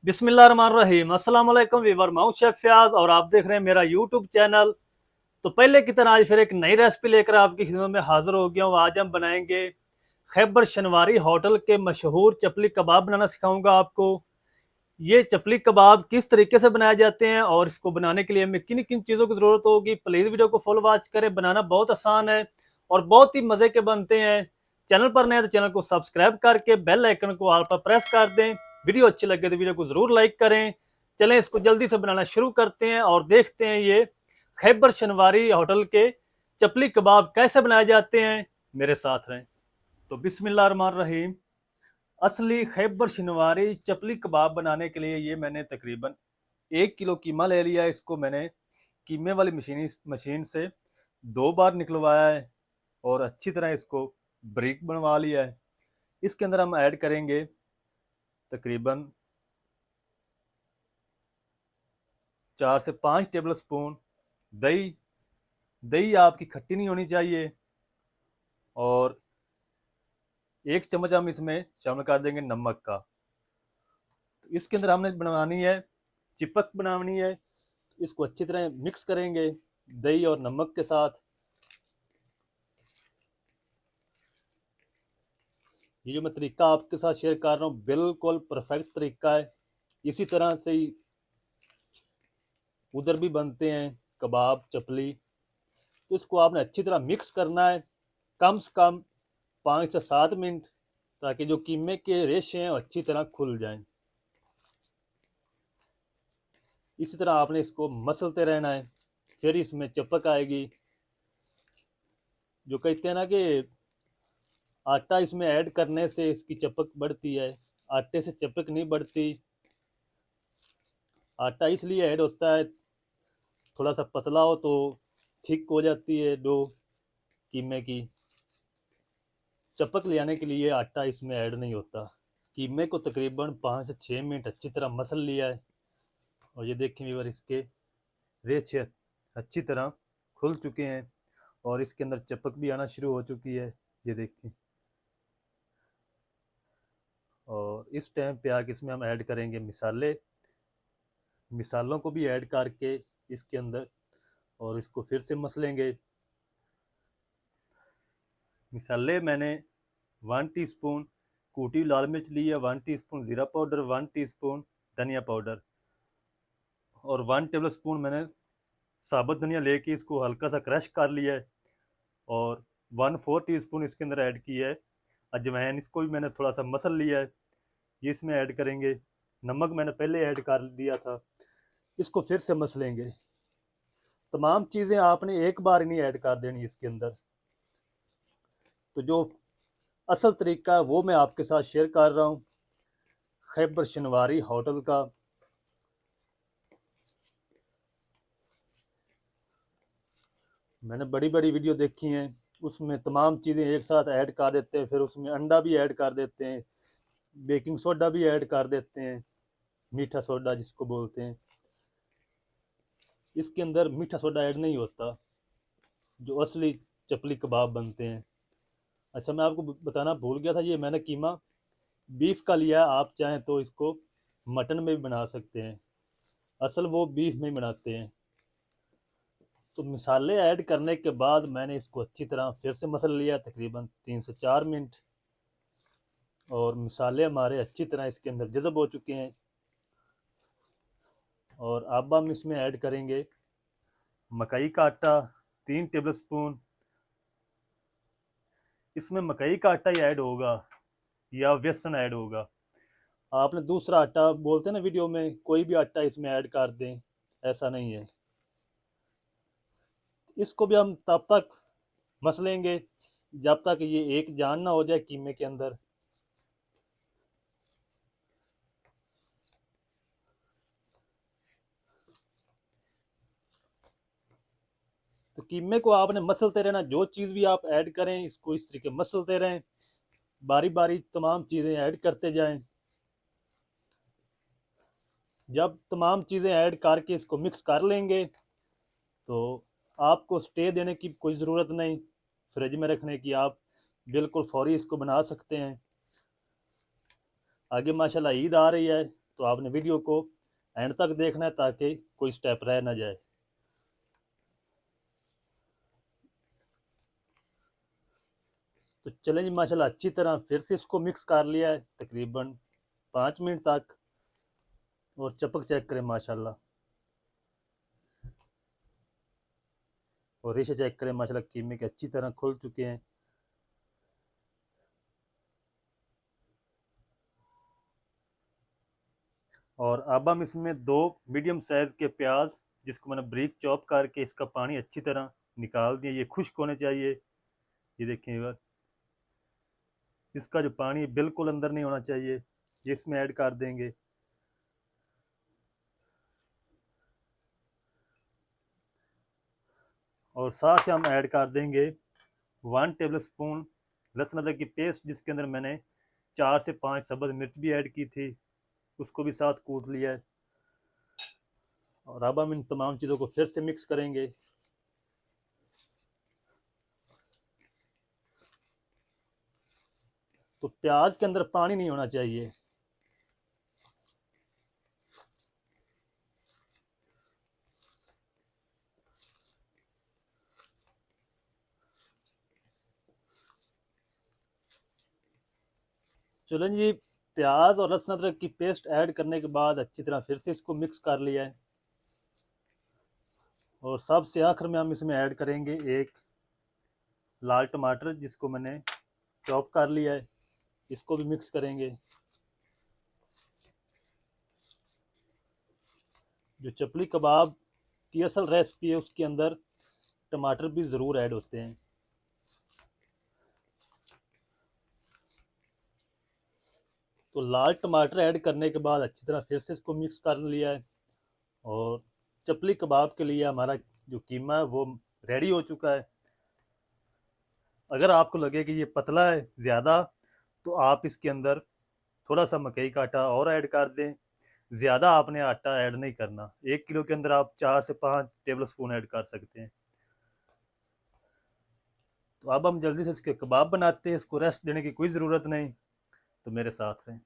बिस्मिल्लाहिर्रहमानिर्रहीम। अस्सलाम वालेकुम वीवर, मैं हूं शेफ फयाज और आप देख रहे हैं मेरा यूट्यूब चैनल। तो पहले की तरह आज फिर एक नई रेसिपी लेकर आपकी खिदमत में हाजिर हो गया हूं। आज हम बनाएंगे खैबर शनवारी होटल के मशहूर चपली कबाब बनाना सिखाऊंगा आपको। ये चपली कबाब किस तरीके से बनाए जाते हैं और इसको बनाने के लिए हमें किन किन चीज़ों की ज़रूरत होगी, प्लीज़ वीडियो को फुल वॉच करें। बनाना बहुत आसान है और बहुत ही मज़े के बनते हैं। चैनल पर नए तो चैनल को सब्सक्राइब करके बेल आइकन को ऑल पर प्रेस कर दें। वीडियो अच्छी लगे तो वीडियो को ज़रूर लाइक करें। चलें इसको जल्दी से बनाना शुरू करते हैं और देखते हैं ये खैबर शनवारी होटल के चपली कबाब कैसे बनाए जाते हैं। मेरे साथ रहें। तो बिस्मिल्लाहिर्रहमानिर्रहीम। असली खैबर शनवारी चपली कबाब बनाने के लिए ये मैंने तकरीबन 1 किलो कीमा ले लिया है। इसको मैंने कीमे वाली मशीन से 2 बार निकलवाया है और अच्छी तरह इसको ब्रिक बनवा लिया है। इसके अंदर हम ऐड करेंगे तकरीबन 4 से 5 टेबल स्पून दही। दही आपकी खट्टी नहीं होनी चाहिए। और 1 चम्मच हम इसमें शामिल कर देंगे नमक का। तो इसके अंदर हमने बनवानी है चिपक बनानी है। इसको अच्छी तरह मिक्स करेंगे दही और नमक के साथ। ये जो मैं तरीका आपके साथ शेयर कर रहा हूँ बिल्कुल परफेक्ट तरीका है। इसी तरह से ही उधर भी बनते हैं कबाब चपली। तो इसको आपने अच्छी तरह मिक्स करना है कम से कम 5 से 7 मिनट, ताकि जो कीमे के रेशे हैं अच्छी तरह खुल जाएं। इसी तरह आपने इसको मसलते रहना है। फिर इसमें चपक आएगी। जो कहते हैं ना कि आटा इसमें ऐड करने से इसकी चपक बढ़ती है, आटे से चपक नहीं बढ़ती। आटा इसलिए ऐड होता है थोड़ा सा पतला हो तो थिक हो जाती है डो कीमे की। चपक ले आने के लिए आटा इसमें ऐड नहीं होता। कीमे को तकरीबन 5 से 6 मिनट अच्छी तरह मसल लिया है। और ये देखें व्यूअर, इसके रेशे अच्छी तरह खुल चुके हैं और इसके अंदर चपक भी आना शुरू हो चुकी है, ये देखें। और इस टाइम पे आके इसमें हम ऐड करेंगे मिसालों को भी ऐड करके इसके अंदर, और इसको फिर से मसलेंगे। मिसाले मैंने 1 टीस्पून कूटी लाल मिर्च ली है, 1 टीस्पून ज़ीरा पाउडर, 1 टीस्पून धनिया पाउडर और 1 टेबल स्पून मैंने साबुत धनिया लेके इसको हल्का सा क्रश कर लिया है। और 1/4 टीस्पून इसके अंदर ऐड किया है अजवाइन। इसको भी मैंने थोड़ा सा मसल लिया है, ये इसमें ऐड करेंगे। नमक मैंने पहले ऐड कर दिया था। इसको फिर से मसलेंगे। तमाम चीज़ें आपने एक बार नहीं ऐड कर देनी इसके अंदर। तो जो असल तरीका है वो मैं आपके साथ शेयर कर रहा हूँ खैबर शनवारी होटल का। मैंने बड़ी बड़ी वीडियो देखी हैं, उसमें तमाम चीज़ें एक साथ ऐड कर देते हैं, फिर उसमें अंडा भी ऐड कर देते हैं, बेकिंग सोडा भी ऐड कर देते हैं, मीठा सोडा जिसको बोलते हैं। इसके अंदर मीठा सोडा ऐड नहीं होता जो असली चपली कबाब बनते हैं। अच्छा, मैं आपको बताना भूल गया था, ये मैंने कीमा बीफ का लिया। आप चाहें तो इसको मटन में भी बना सकते हैं, असल वो बीफ में बनाते हैं। तो मसाले ऐड करने के बाद मैंने इसको अच्छी तरह फिर से मसल लिया तकरीबन 3 से 4 मिनट। और मसाले हमारे अच्छी तरह इसके अंदर जज़ब हो चुके हैं। और अब हम इसमें ऐड करेंगे मकई का आटा 3 टेबल स्पून। इसमें मकई का आटा ही ऐड होगा या बेसन ऐड होगा। आपने दूसरा आटा बोलते हैं ना वीडियो में, कोई भी आटा इसमें ऐड कर दें, ऐसा नहीं है। इसको भी हम तब तक मसलेंगे जब तक ये एक जान ना हो जाए कीमे के अंदर। तो कीमे को आपने मसलते रहना। जो चीज़ भी आप ऐड करें इसको इस तरीके मसलते रहें, बारी बारी तमाम चीज़ें ऐड करते जाएं। जब तमाम चीज़ें ऐड करके इसको मिक्स कर लेंगे तो आपको स्टे देने की कोई ज़रूरत नहीं, फ्रिज में रखने की। आप बिल्कुल फौरी इसको बना सकते हैं। आगे माशाल्लाह ईद आ रही है तो आपने वीडियो को एंड तक देखना है ताकि कोई स्टेप रह ना जाए। तो चलें जी, माशाल्लाह अच्छी तरह फिर से इसको मिक्स कर लिया है तकरीबन 5 मिनट तक। और चपक चेक करें माशाल्लाह, और रेशे चेक करें माशाल्लाह, कीमे के अच्छी तरह खुल चुके हैं। और अब हम इसमें 2 मीडियम साइज़ के प्याज, जिसको मैंने ब्रीक चॉप करके इसका पानी अच्छी तरह निकाल दिया, ये खुश्क होने चाहिए। ये देखें, इसका जो पानी बिल्कुल अंदर नहीं होना चाहिए, ये इसमें ऐड कर देंगे। और साथ ही हम ऐड कर देंगे 1 टेबल स्पून लहसुन अदरक की पेस्ट, जिसके अंदर मैंने 4 से 5 सब्ज़ मिर्च भी ऐड की थी, उसको भी साथ कूट लिया है। और अब हम इन तमाम चीज़ों को फिर से मिक्स करेंगे। तो प्याज के अंदर पानी नहीं होना चाहिए। चलें जी, प्याज और लहसुन अदरक की पेस्ट ऐड करने के बाद अच्छी तरह फिर से इसको मिक्स कर लिया है। और सबसे आखिर में हम इसमें ऐड करेंगे एक लाल टमाटर, जिसको मैंने चॉप कर लिया है, इसको भी मिक्स करेंगे। जो चपली कबाब की असल रेसिपी है उसके अंदर टमाटर भी ज़रूर ऐड होते हैं। तो लाल टमाटर ऐड करने के बाद अच्छी तरह फिर से इसको मिक्स कर लिया है। और चपली कबाब के लिए हमारा जो कीमा है वो रेडी हो चुका है। अगर आपको लगे कि ये पतला है ज़्यादा, तो आप इसके अंदर थोड़ा सा मकई का आटा और ऐड कर दें। ज़्यादा आपने आटा ऐड नहीं करना, 1 किलो के अंदर आप 4 से 5 टेबल स्पून ऐड कर सकते हैं। तो अब हम जल्दी से इसके कबाब बनाते हैं, इसको रेस्ट देने की कोई ज़रूरत नहीं, तो मेरे साथ रहें।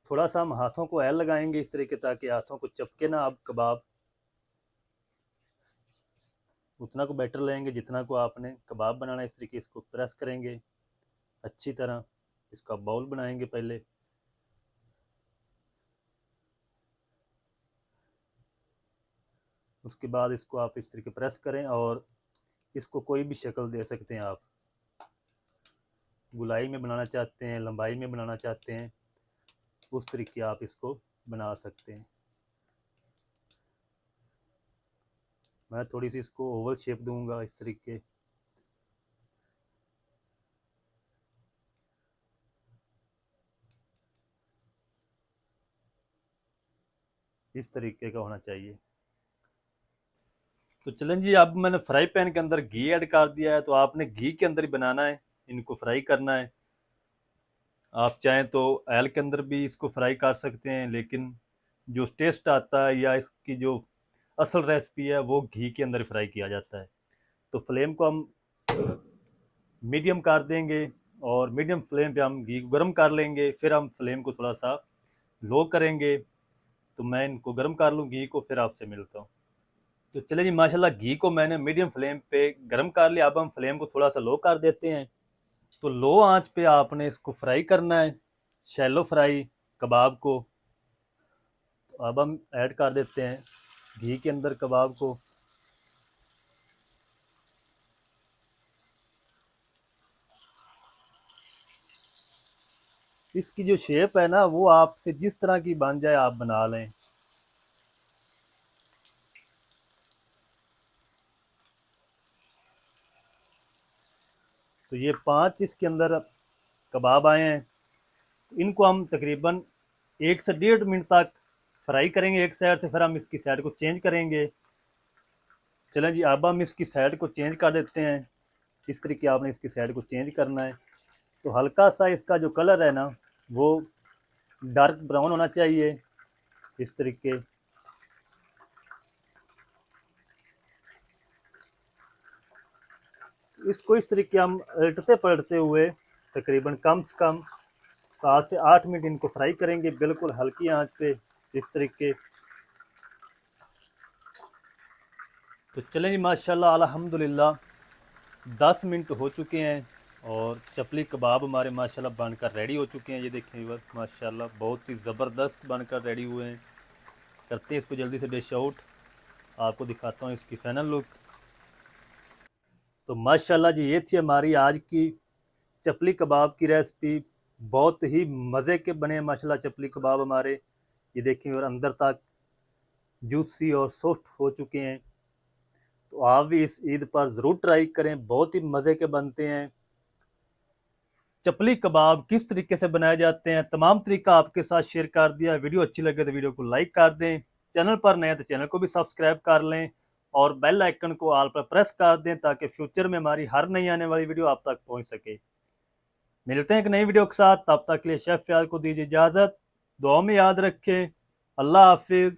थोड़ा सा हम हाथों को ऑयल लगाएंगे इस तरीके, ताकि हाथों को चपके ना अब कबाब। उतना को बैटर लेंगे जितना को आपने कबाब बनाना है, इस तरीके इसको प्रेस करेंगे अच्छी तरह। इसका बाउल बनाएंगे पहले, उसके बाद इसको आप इस तरीके प्रेस करें। और इसको कोई भी शक्ल दे सकते हैं आप, गुलाई में बनाना चाहते हैं, लंबाई में बनाना चाहते हैं, उस तरीके आप इसको बना सकते हैं। मैं थोड़ी सी इसको ओवल शेप दूंगा इस तरीके। इस तरीके का होना चाहिए। तो चलें जी, अब मैंने फ्राई पैन के अंदर घी ऐड कर दिया है, तो आपने घी के अंदर ही बनाना है, इनको फ्राई करना है। आप चाहें तो ऑयल के अंदर भी इसको फ्राई कर सकते हैं, लेकिन जो टेस्ट आता है या इसकी जो असल रेसिपी है वो घी के अंदर फ्राई किया जाता है। तो फ्लेम को हम मीडियम कर देंगे, और मीडियम फ्लेम पे हम घी को गर्म कर लेंगे। फिर हम फ्लेम को थोड़ा सा लो करेंगे। तो मैं इनको गर्म कर लूँ घी को, फिर आपसे मिलता हूँ। तो चले जी, माशाल्लाह घी को मैंने मीडियम फ्लेम पे गर्म कर लिया। अब हम फ्लेम को थोड़ा सा लो कर देते हैं। तो लो आंच पे आपने इसको फ्राई करना है, शैलो फ्राई कबाब को। तो अब हम ऐड कर देते हैं घी के अंदर कबाब को। इसकी जो शेप है ना, वो आपसे जिस तरह की बन जाए आप बना लें। तो ये 5 इसके अंदर कबाब आए हैं। तो इनको हम तकरीबन 1 से 1.5 मिनट तक फ्राई करेंगे एक साइड से, फिर हम इसकी साइड को चेंज करेंगे। चलें जी, अब हम इसकी साइड को चेंज कर देते हैं। इस तरीके आपने इसकी साइड को चेंज करना है। तो हल्का सा इसका जो कलर है ना, वो डार्क ब्राउन होना चाहिए इस तरीके। इसको इस तरीके हम उलटते पलटते हुए तकरीबन कम से कम 7 से 8 मिनट इनको फ्राई करेंगे, बिल्कुल हल्की आंच पे। इस तरीके। तो चलें जी, माशाल्लाह अल्हम्दुलिल्लाह 10 मिनट हो चुके हैं और चपली कबाब हमारे माशाल्लाह बनकर रेडी हो चुके हैं। ये देखें व्यूअर्स, माशाल्लाह बहुत ही ज़बरदस्त बनकर रेडी हुए हैं। करते हैं इसको जल्दी से डिश आउट, आपको दिखाता हूँ इसकी फाइनल लुक। तो माशाल्लाह जी, ये थी हमारी आज की चपली कबाब की रेसिपी। बहुत ही मज़े के बने माशाल्लाह चपली कबाब हमारे। ये देखें और अंदर तक जूसी और सॉफ्ट हो चुके हैं। तो आप भी इस ईद पर ज़रूर ट्राई करें, बहुत ही मज़े के बनते हैं। चपली कबाब किस तरीके से बनाए जाते हैं, तमाम तरीका आपके साथ शेयर कर दिया। वीडियो अच्छी लगे तो वीडियो को लाइक कर दें, चैनल पर नए तो चैनल को भी सब्सक्राइब कर लें और बेल आइकन को ऑल पर प्रेस कर दें ताकि फ्यूचर में हमारी हर नई आने वाली वीडियो आप तक पहुंच सके। मिलते हैं एक नई वीडियो के साथ, तब तक के लिए शेफ फयाज को दीजिए इजाज़त। दुआ में याद रखें। अल्लाह हाफिज़।